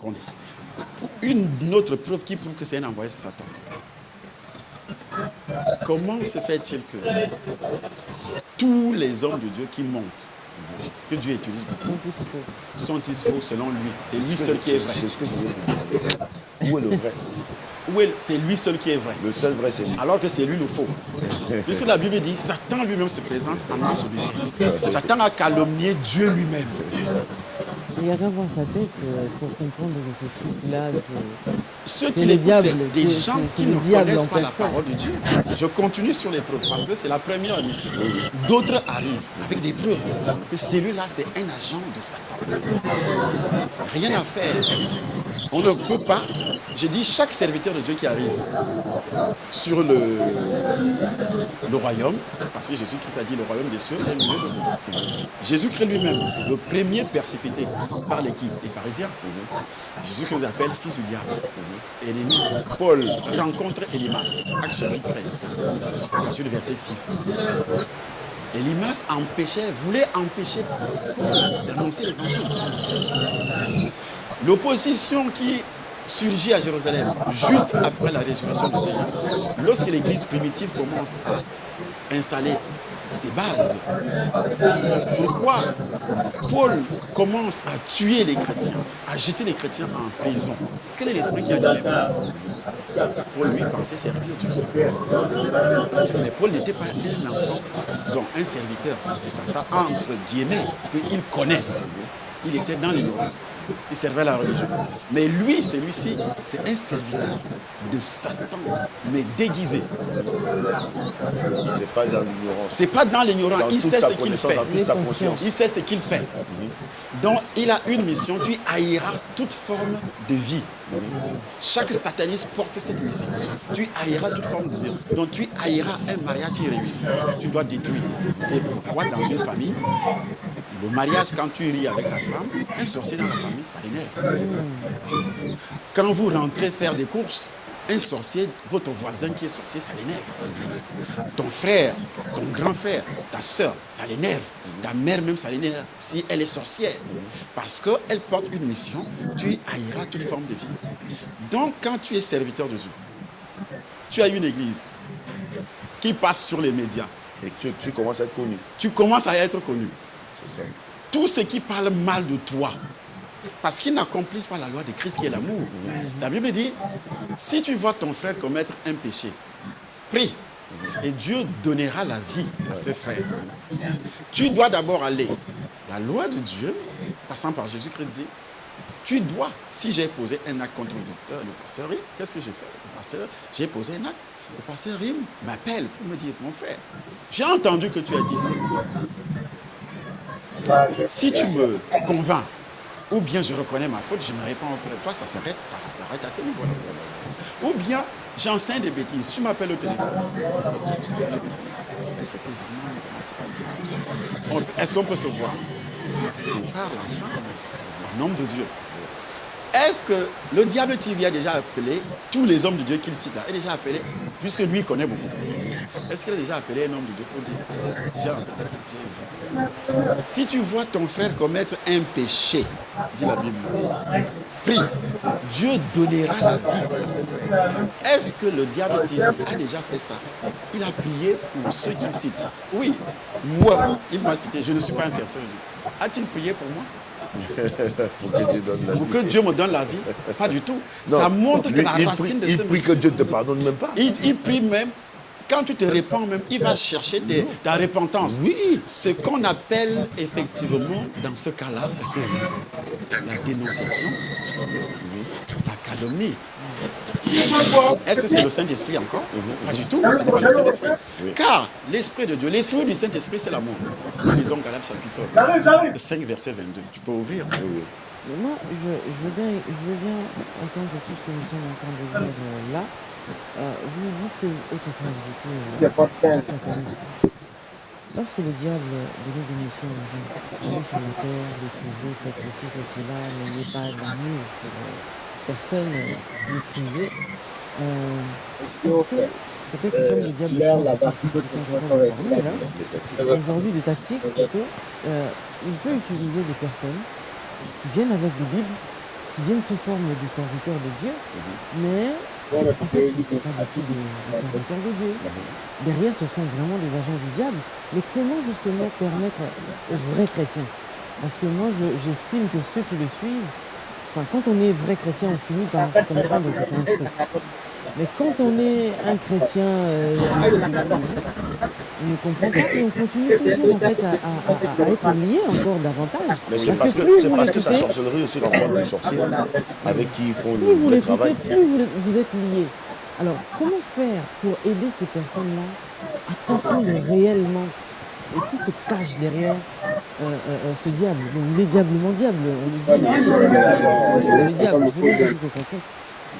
répondre. Une autre preuve qui prouve que c'est un envoyé, c'est Satan. Comment se fait-il que tous les hommes de Dieu qui montent, que Dieu utilise beaucoup, sont-ils faux selon lui? C'est lui seul qui est vrai. C'est ce que je voulais vous demander. Où est le vrai? C'est lui seul qui est vrai. Le seul vrai, c'est lui. Alors que c'est lui le faux. Puisque la Bible dit, Satan lui-même se présente en ange de lumière. Satan a calomnié Dieu lui-même. Il y a qu'à voir sa tête pour comprendre que ce truc-là, ceux qui l'écoutent, c'est des gens qui ne connaissent pas la parole de Dieu. Je continue sur les preuves parce que c'est la première émission. D'autres arrivent avec des preuves que celui-là, c'est un agent de Satan. Rien à faire. On ne peut pas. Je dis chaque serviteur de Dieu qui arrive sur le royaume, parce que Jésus-Christ a dit le royaume des cieux est milieu de vous. Jésus-Christ lui-même, le premier persécuté par l'équipe des pharisiens, Jésus-Christ appelle fils du diable. Ennemi. Paul rencontre Élymas, Acte chapitre 13, à partir du verset 6. Élymas voulait empêcher Paul d'annoncer l'évangile. L'opposition qui surgit à Jérusalem juste après la résurrection du Seigneur, lorsque l'église primitive commence à installer ses bases. Pourquoi Paul commence à tuer les chrétiens, à jeter les chrétiens en prison? Quel est l'esprit qui a donné? Paul lui pensait servir Dieu. Mais Paul n'était pas un enfant, donc un serviteur de Satan, entre guillemets, qu'il connaît. Il était dans l'ignorance. Il servait la religion. Mais lui, celui-ci, c'est un serviteur de Satan, mais déguisé. C'est pas dans l'ignorance. C'est pas dans l'ignorance. Il sait ce qu'il fait. Il sait ce qu'il fait. Donc, il a une mission. Tu haïras toute forme de vie. Chaque sataniste porte cette mission. Tu haïras toute forme de vie. Donc, tu haïras un mariage qui réussit. Tu dois détruire. C'est pourquoi dans une famille, le mariage, quand tu ris avec ta femme, un sorcier dans la famille, ça l'énerve. Quand vous rentrez faire des courses, un sorcier, votre voisin qui est sorcier, ça l'énerve. Ton frère, ton grand frère, ta soeur, ça l'énerve. Ta mère même, ça l'énerve si elle est sorcière. Parce qu'elle porte une mission, tu haïras toute forme de vie. Donc, quand tu es serviteur de Dieu, tu as une église qui passe sur les médias. Et tu commences à être connu. Tu commences à être connu. Tous ceux qui parlent mal de toi, parce qu'ils n'accomplissent pas la loi de Christ qui est l'amour. La Bible dit, si tu vois ton frère commettre un péché, prie, et Dieu donnera la vie à ses frères. Tu dois d'abord aller. La loi de Dieu, passant par Jésus-Christ, dit, tu dois, si j'ai posé un acte contre le docteur, le pasteur Rim, qu'est-ce que j'ai fait? Le pasteur, j'ai posé un acte. Le pasteur Rim m'appelle pour me dire, mon frère, j'ai entendu que tu as dit ça. Si tu me convaincs, ou bien je reconnais ma faute, je me réponds auprès de toi, ça s'arrête à ce niveau-là. Ou bien j'enseigne des bêtises, tu m'appelles au téléphone. Est-ce que c'est vraiment est-ce qu'on peut se voir? On parle ensemble, en nom de Dieu. Est-ce que le diable TV a déjà appelé tous les hommes de Dieu qu'il cite là? Il a déjà appelé, puisque lui il connaît beaucoup. Est-ce qu'il a déjà appelé un homme de Dieu pour dire, j'ai entendu, j'ai vu? Si tu vois ton frère commettre un péché, dit la Bible, prie, Dieu donnera la vie à ses frères. Est-ce que le diable TV a déjà fait ça? Il a prié pour ceux qu'il cite. Oui, moi, il m'a cité, je ne suis pas un serviteur de Dieu. A-t-il prié pour moi? Pour que Dieu me donne la vie? Pas du tout. Non, ça montre que la racine de ce il prie que Dieu te pardonne même pas. Il prie même. Quand tu te répands même, il va chercher ta repentance. Oui. Ce qu'on appelle effectivement, dans ce cas-là, la dénonciation, la calomnie. Est-ce que c'est le Saint-Esprit encore? Pas du tout, ce n'est pas le Saint-Esprit. Oui. Car l'Esprit de Dieu, les fruits du Saint-Esprit, c'est l'amour. Lisons Galates chapitre 5, verset 22. Tu peux ouvrir? Oui. Moi, je veux bien entendre tout ce que nous sommes en train de dire là. Vous dites que autrefois vous étiez sataniste. Lorsque le diable donnait des missions aux gens, allez sur la terre, détruisez, faites ceci, faites cela, n'ayez pas d'amour pour personne maîtrisée. Est-ce que peut-être comme le diable aujourd'hui des tactiques plutôt, il peut utiliser des personnes qui viennent avec des Bibles, qui viennent sous forme de serviteurs de Dieu, mais en fait, ce n'est pas du tout des serviteurs de Dieu. Derrière, ce sont vraiment des agents du diable. Mais comment justement permettre aux vrais chrétiens? Parce que moi, j'estime que ceux qui le suivent, enfin, quand on est vrai chrétien, on finit par comprendre que c'est un feu. Mais quand on est un chrétien, on ne comprend pas et on continue toujours en fait à être lié encore davantage. Mais c'est parce que sa sorcellerie aussi rencontre des sorciers avec qui ils font plus vous le travail. l'écoutez, plus vous êtes liés. Alors, comment faire pour aider ces personnes-là à comprendre réellement et qui se cache derrière ce diable? Donc, il est diablement diable. On le dit, c'est le diable. Je sais même pas si c'est son fils.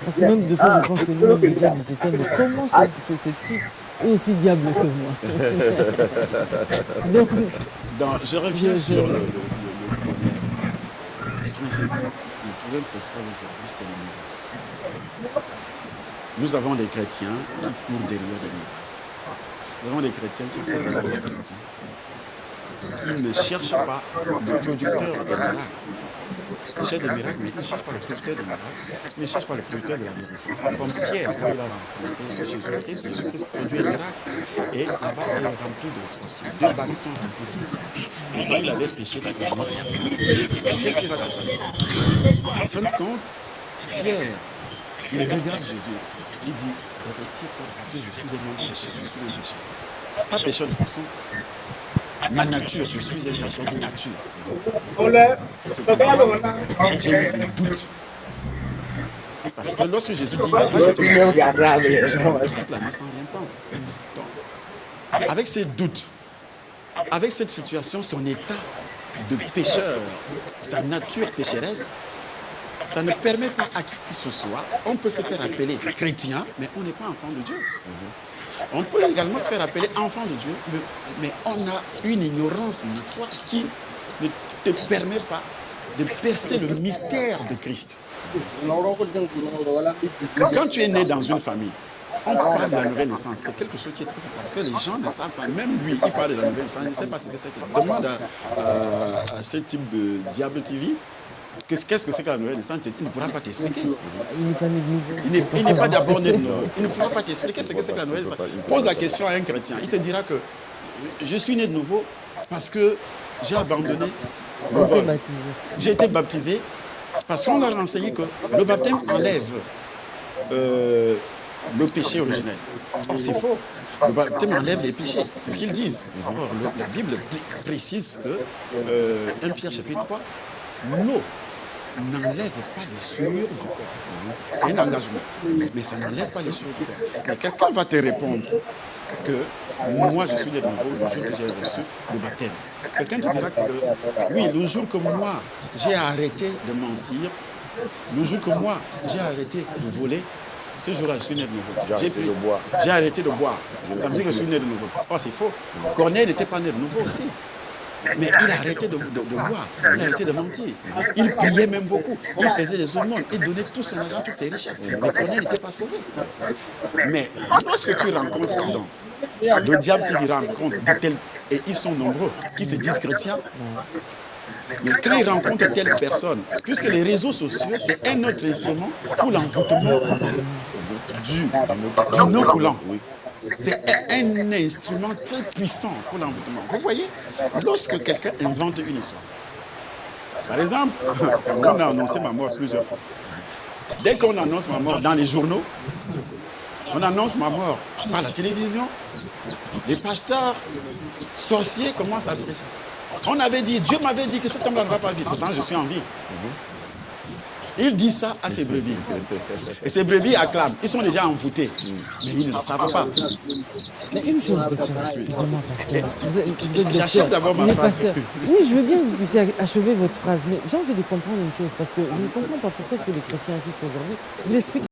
Parce que même de fois, je pense que lui-même, le diable, c'était, mais comment ce type est aussi diable que moi? Donc, je reviens sur le premier principe. Le problème principal aujourd'hui, c'est l'ignorance. Nous avons des chrétiens qui courent derrière des miracles. Nous avons des chrétiens qui courent derrière des raisons, qui ne cherchent pas le producteur des miracles. Ils cherchent des miracles, mais ils ne cherchent pas le producteur des miracles. Ils ne cherchent pas le producteur de la guérison. Comme Pierre, quand il a rencontré Jésus-Christ produit un miracle. Et là-bas, il est rempli de poissons. 2 bacs sont remplis de poissons. Pourtant, il avait péché avec la main. Qu'est-ce qui va se passer? En fin de compte, Pierre, il regarde Jésus. Il dit, retire-toi parce que je suis un homme pécheur. Je suis un pécheur. Pas pécheur de poisson. Ma nature, je suis un pécheur de nature. J'ai eu des doutes. Parce que lorsque Jésus dit, la main sans rien prendre. Avec ces doutes, avec cette situation, son état de pécheur, sa nature pécheresse, ça ne permet pas à qui que ce soit, on peut se faire appeler chrétien, mais on n'est pas enfant de Dieu. On peut également se faire appeler enfant de Dieu, mais on a une ignorance notoire qui ne te permet pas de percer le mystère de Christ. Quand tu es né dans une famille, on parle de la nouvelle naissance. C'est quelque chose qui est très important. Les gens ne savent pas. Même lui, il parle de la nouvelle naissance. Il ne sait pas ce que c'est. Demande à ce type de Diable TV. Qu'est-ce que c'est que la nouvelle naissance? Il ne pourra pas t'expliquer. Il n'est pas né de nouveau. Il n'est pas d'abord né de nouveau. Il ne pourra pas t'expliquer ce que c'est que la nouvelle naissance. Pose la question à un chrétien. Il te dira que je suis né de nouveau parce que j'ai abandonné le vol. J'ai été baptisé parce qu'on a renseigné que le baptême enlève le péché originel. Or, c'est faux. Le baptême enlève les péchés. C'est ce qu'ils disent. Or, la Bible précise que 1 Pierre chapitre 3, l'eau n'enlève pas les souillures du corps. C'est un engagement. Mais ça n'enlève pas les souillures du corps. Mais quelqu'un va te répondre que moi je suis né de nouveau le jour que j'ai reçu le baptême. Quelqu'un te dira que oui, le jour que moi j'ai arrêté de mentir, le jour que moi j'ai arrêté de voler, ce jour-là je suis né de nouveau. J'ai arrêté de boire. Ça veut dire que je suis né de nouveau. Oh, c'est faux. Corneille n'était pas né de nouveau aussi. Mais il a arrêté de boire, il a arrêté de mentir. Il priait même beaucoup, il faisait des aumônes, il donnait tout son argent, toutes ses richesses. Mais Corneille n'était pas sauvé. Mais lorsque tu rencontres pardon, le diable qui rencontre de tels, et ils sont nombreux, qui se disent chrétiens, mais quand ils rencontrent telle personne, puisque les réseaux sociaux, c'est un autre instrument pour l'envoûtement du non coulant. C'est un instrument très puissant pour l'envoûtement. Vous voyez, lorsque quelqu'un invente une histoire, par exemple, on a annoncé ma mort plusieurs fois. Dès qu'on annonce ma mort dans les journaux, on annonce ma mort par la télévision, les pasteurs sorciers commencent à prêcher. On avait dit, Dieu m'avait dit que cet homme-là ne va pas vivre. Pourtant, je suis en vie. Il dit ça à ses brebis. Et ses brebis acclament. Ils sont déjà envoûtés. Mais ils ne le savent pas. Mais une chose, docteur, vraiment, pasteur. J'achète d'abord ma phrase. Oui, je veux bien que vous puissiez achever votre phrase, mais j'ai envie de comprendre une chose, parce que je ne comprends pas pourquoi est-ce que les chrétiens jusqu'à aujourd'hui, je vous explique